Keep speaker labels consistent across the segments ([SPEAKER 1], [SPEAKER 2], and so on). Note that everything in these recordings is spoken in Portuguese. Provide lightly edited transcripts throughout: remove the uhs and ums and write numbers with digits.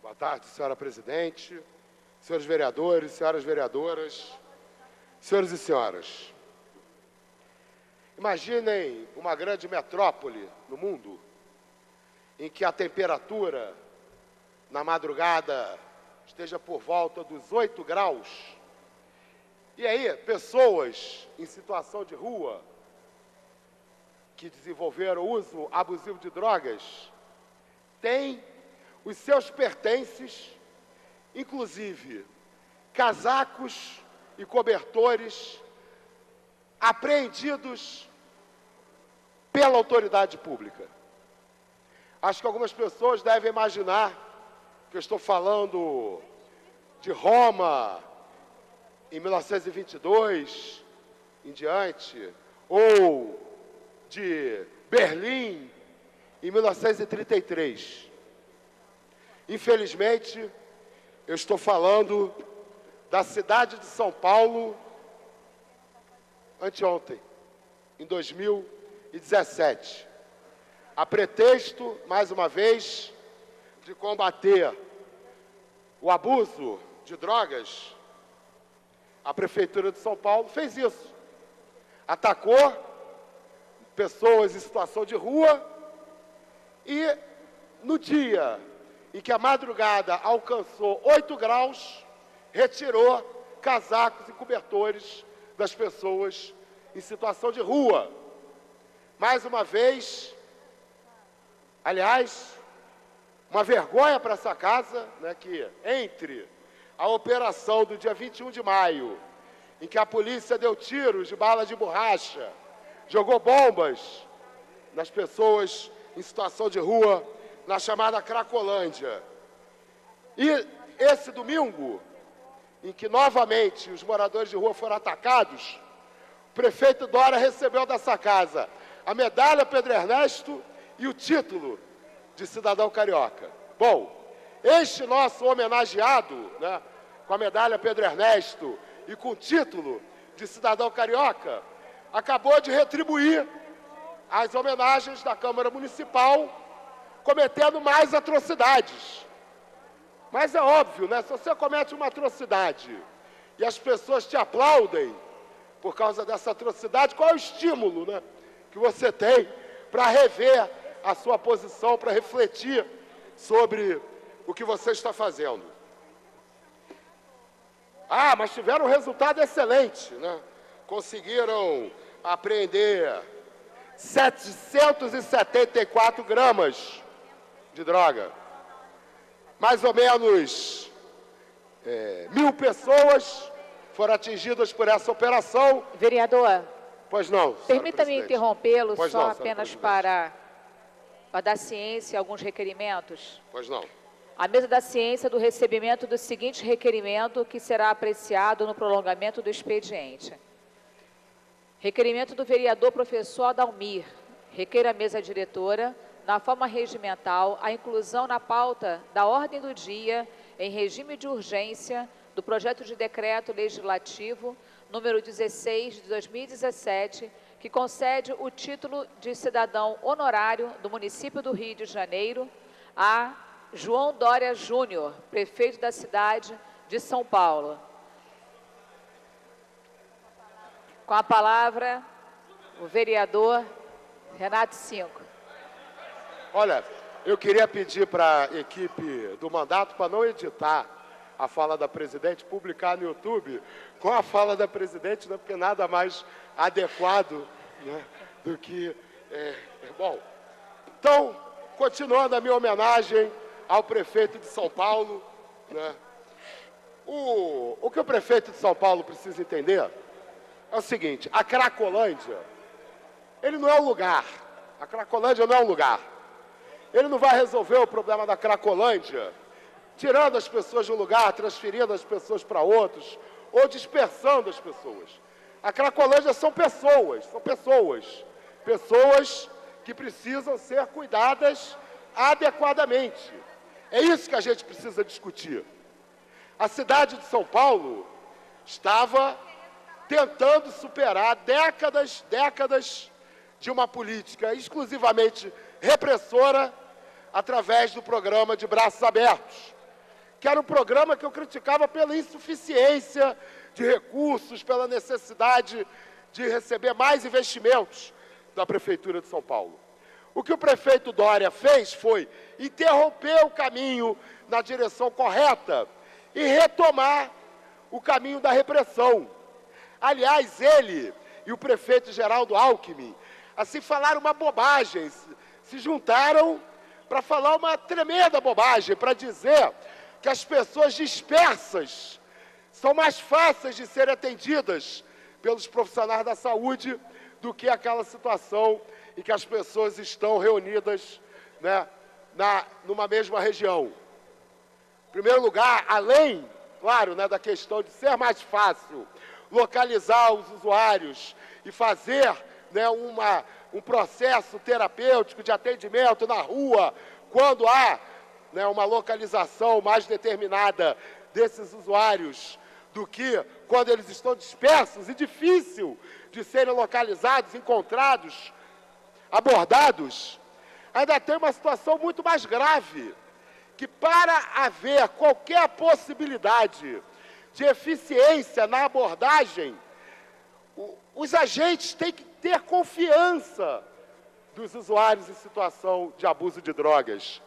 [SPEAKER 1] Boa tarde, senhora presidente, senhores vereadores, senhoras vereadoras, senhores e senhoras. Imaginem uma grande metrópole no mundo em que a temperatura na madrugada esteja por volta dos 8 graus. E aí, pessoas em situação de rua que desenvolveram o uso abusivo de drogas têm os seus pertences, inclusive casacos e cobertores, apreendidos pela autoridade pública. Acho que algumas pessoas devem imaginar que eu estou falando de Roma em 1922 em diante, ou de Berlim em 1933. Infelizmente, eu estou falando da cidade de São Paulo anteontem, em 2017. A pretexto, mais uma vez, de combater o abuso de drogas, a Prefeitura de São Paulo fez isso. Atacou pessoas em situação de rua e, no dia em que a madrugada alcançou 8 graus, retirou casacos e cobertores das pessoas em situação de rua. Mais uma vez, aliás, uma vergonha para essa casa, né, que entre a operação do dia 21 de maio, em que a polícia deu tiros de bala de borracha, jogou bombas nas pessoas em situação de rua, na chamada Cracolândia. E esse domingo, em que novamente os moradores de rua foram atacados, o prefeito Dória recebeu dessa casa a medalha Pedro Ernesto e o título de cidadão carioca. Bom, este nosso homenageado, né, com a medalha Pedro Ernesto e com o título de cidadão carioca, acabou de retribuir as homenagens da Câmara Municipal, cometendo mais atrocidades. Mas é óbvio, né? Se você comete uma atrocidade e as pessoas te aplaudem por causa dessa atrocidade, qual é o estímulo, né, que você tem para rever a sua posição, para refletir sobre o que você está fazendo? Ah, mas tiveram um resultado excelente, né? Conseguiram apreender 774 gramas de droga. Mais ou menos 1.000 pessoas foram atingidas por essa operação.
[SPEAKER 2] Vereador,
[SPEAKER 1] pois não,
[SPEAKER 2] permita-me interrompê-lo só
[SPEAKER 1] não,
[SPEAKER 2] apenas para dar ciência a alguns requerimentos.
[SPEAKER 1] Pois não.
[SPEAKER 2] A mesa da ciência do recebimento do seguinte requerimento, que será apreciado no prolongamento do expediente. Requerimento do vereador professor Adalmir. Requer a mesa diretora, na forma regimental, a inclusão na pauta da ordem do dia, em regime de urgência, do projeto de decreto legislativo número 16 de 2017, que concede o título de cidadão honorário do município do Rio de Janeiro a João Dória Júnior, prefeito da cidade de São Paulo. Com a palavra, o vereador Renato Cinco.
[SPEAKER 1] Olha, eu queria pedir para a equipe do mandato para não editar a fala da presidente, publicar no YouTube com a fala da presidente, né, porque nada mais adequado, né, do que... Bom, então, continuando a minha homenagem ao prefeito de São Paulo, né, o que o prefeito de São Paulo precisa entender é o seguinte: a Cracolândia, ele não é um lugar. A Cracolândia não é um lugar. Ele não vai resolver o problema da Cracolândia tirando as pessoas de um lugar, transferindo as pessoas para outros, ou dispersando as pessoas. A Cracolândia são pessoas que precisam ser cuidadas adequadamente. É isso que a gente precisa discutir. A cidade de São Paulo estava tentando superar décadas de uma política exclusivamente repressora através do programa de braços abertos. que era um programa que eu criticava pela insuficiência de recursos, pela necessidade de receber mais investimentos da Prefeitura de São Paulo. O que o prefeito Dória fez foi interromper o caminho na direção correta e retomar o caminho da repressão. Aliás, ele e o prefeito Geraldo Alckmin, assim, falaram uma bobagem, se juntaram para falar uma tremenda bobagem, para dizer que as pessoas dispersas são mais fáceis de serem atendidas pelos profissionais da saúde do que aquela situação em que as pessoas estão reunidas, né, numa mesma região. Em primeiro lugar, além, claro, né, da questão de ser mais fácil localizar os usuários e fazer, né, um processo terapêutico de atendimento na rua, quando há, né, uma localização mais determinada desses usuários, do que quando eles estão dispersos e difícil de serem localizados, encontrados, abordados, ainda tem uma situação muito mais grave, que para haver qualquer possibilidade de eficiência na abordagem, os agentes têm que ter confiança dos usuários em situação de abuso de drogas.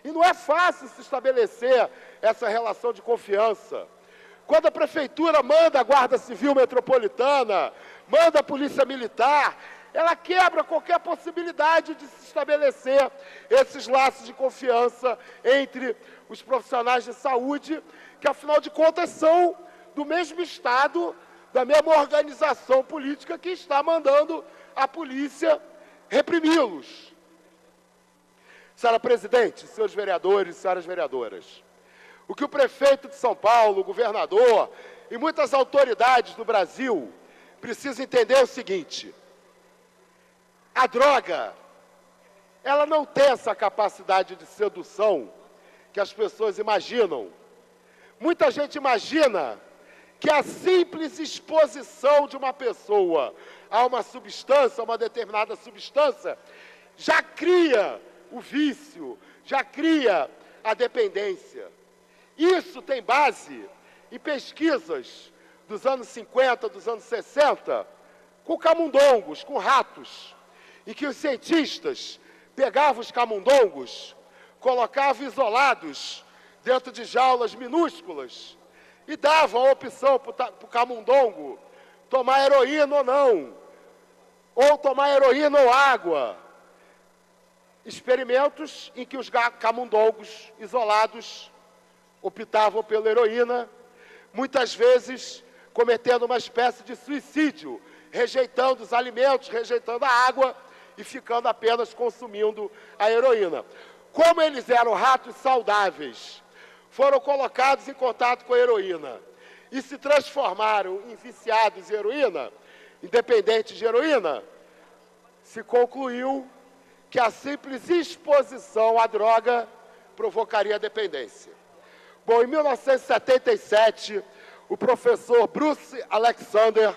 [SPEAKER 1] E não é fácil se estabelecer essa relação de confiança. Quando a Prefeitura manda a Guarda Civil Metropolitana, manda a Polícia Militar, ela quebra qualquer possibilidade de se estabelecer esses laços de confiança entre os profissionais de saúde, que afinal de contas são do mesmo Estado, da mesma organização política que está mandando a polícia reprimi-los. Senhora Presidente, senhores vereadores, senhoras vereadoras, o que o prefeito de São Paulo, o governador e muitas autoridades do Brasil precisam entender é o seguinte: a droga, ela não tem essa capacidade de sedução que as pessoas imaginam. Muita gente imagina que a simples exposição de uma pessoa a uma substância, a uma determinada substância, já cria o vício, já cria a dependência. Isso tem base em pesquisas dos anos 50, dos anos 60, com camundongos, com ratos, em que os cientistas pegavam os camundongos, colocavam isolados dentro de jaulas minúsculas e davam a opção para o camundongo tomar heroína ou não, ou tomar heroína ou água. Experimentos em que os camundongos isolados optavam pela heroína, muitas vezes cometendo uma espécie de suicídio, rejeitando os alimentos, rejeitando a água e ficando apenas consumindo a heroína. Como eles eram ratos saudáveis, foram colocados em contato com a heroína e se transformaram em viciados em heroína, independentes de heroína, se concluiu que a simples exposição à droga provocaria dependência. Bom, em 1977, o professor Bruce Alexander,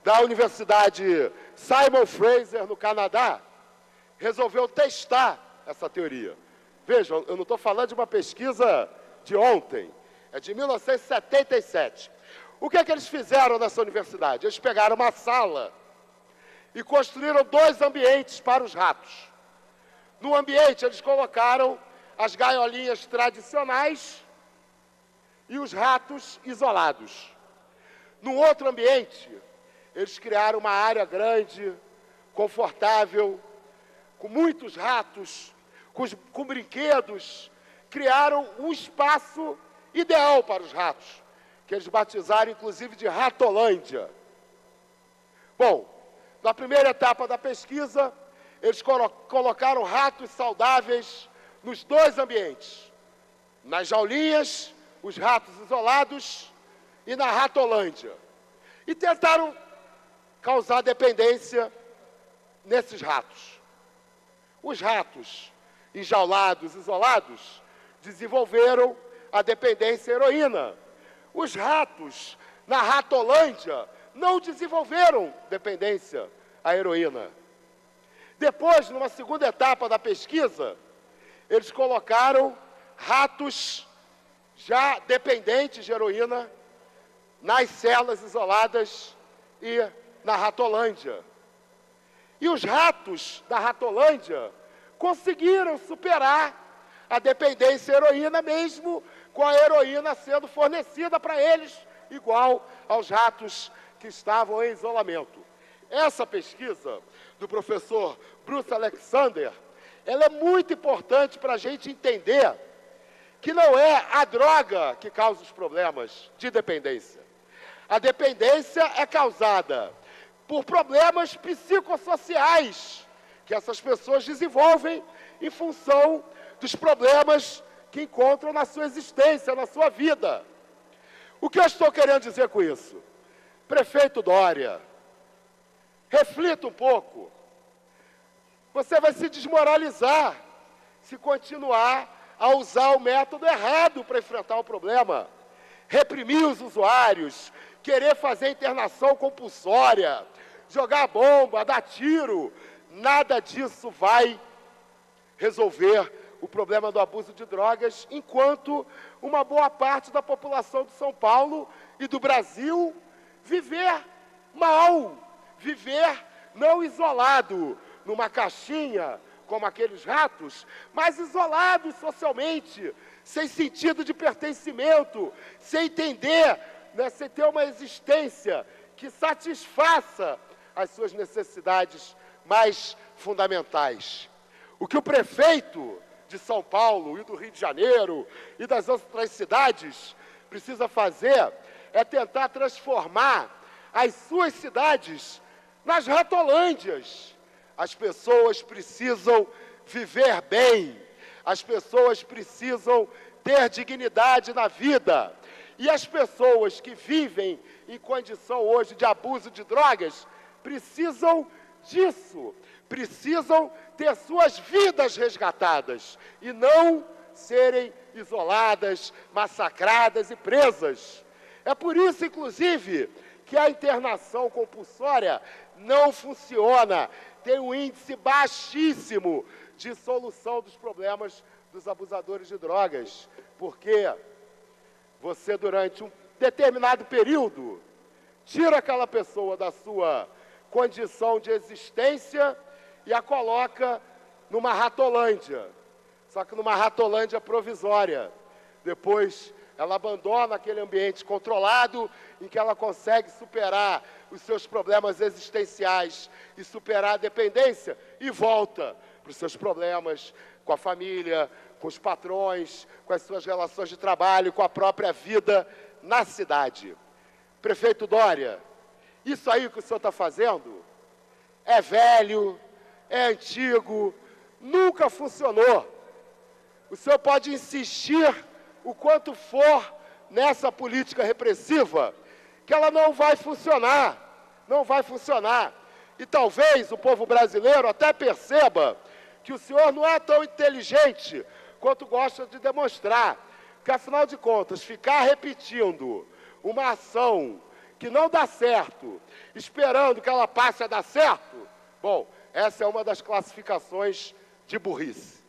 [SPEAKER 1] da Universidade Simon Fraser, no Canadá, resolveu testar essa teoria. Vejam, eu não estou falando de uma pesquisa de ontem, é de 1977. O que é que eles fizeram nessa universidade? Eles pegaram uma sala e construíram 2 ambientes para os ratos. No ambiente, eles colocaram as gaiolinhas tradicionais e os ratos isolados. No outro ambiente, eles criaram uma área grande, confortável, com muitos ratos, com brinquedos, criaram um espaço ideal para os ratos, que eles batizaram inclusive de Ratolândia. Bom, na primeira etapa da pesquisa, eles colocaram ratos saudáveis nos 2 ambientes, nas jaulinhas, os ratos isolados e na Ratolândia. E tentaram causar dependência nesses ratos. Os ratos enjaulados, isolados, desenvolveram a dependência à heroína. Os ratos na Ratolândia não desenvolveram dependência à heroína. Depois, numa segunda etapa da pesquisa, eles colocaram ratos já dependentes de heroína nas celas isoladas e na Ratolândia. E os ratos da Ratolândia conseguiram superar a dependência à heroína, mesmo com a heroína sendo fornecida para eles, igual aos ratos que estavam em isolamento. Essa pesquisa do professor Bruce Alexander, ela é muito importante para a gente entender que não é a droga que causa os problemas de dependência. A dependência é causada por problemas psicossociais que essas pessoas desenvolvem em função dos problemas que encontram na sua existência, na sua vida. O que eu estou querendo dizer com isso? Prefeito Dória, reflita um pouco. Você vai se desmoralizar se continuar a usar o método errado para enfrentar o problema. Reprimir os usuários, querer fazer internação compulsória, jogar bomba, dar tiro, nada disso vai resolver o problema do abuso de drogas, enquanto uma boa parte da população de São Paulo e do Brasil viver mal, viver não isolado numa caixinha, como aqueles ratos, mas isolados socialmente, sem sentido de pertencimento, sem entender, né, sem ter uma existência que satisfaça as suas necessidades mais fundamentais. O que o prefeito de São Paulo e do Rio de Janeiro e das outras cidades precisa fazer é tentar transformar as suas cidades nas ratolândias. As pessoas precisam viver bem, as pessoas precisam ter dignidade na vida. E as pessoas que vivem em condição hoje de abuso de drogas precisam disso, precisam ter suas vidas resgatadas e não serem isoladas, massacradas e presas. É por isso, inclusive, que a internação compulsória não funciona. Tem um índice baixíssimo de solução dos problemas dos abusadores de drogas, porque você, durante um determinado período, tira aquela pessoa da sua condição de existência e a coloca numa ratolândia, só que numa ratolândia provisória. Depois ela abandona aquele ambiente controlado em que ela consegue superar os seus problemas existenciais e superar a dependência e volta para os seus problemas com a família, com os patrões, com as suas relações de trabalho, com a própria vida na cidade. Prefeito Dória, isso aí que o senhor está fazendo é velho, é antigo, nunca funcionou. O senhor pode insistir o quanto for nessa política repressiva, que ela não vai funcionar, não vai funcionar. E talvez o povo brasileiro até perceba que o senhor não é tão inteligente quanto gosta de demonstrar, porque afinal de contas, ficar repetindo uma ação que não dá certo, esperando que ela passe a dar certo, bom, essa é uma das classificações de burrice.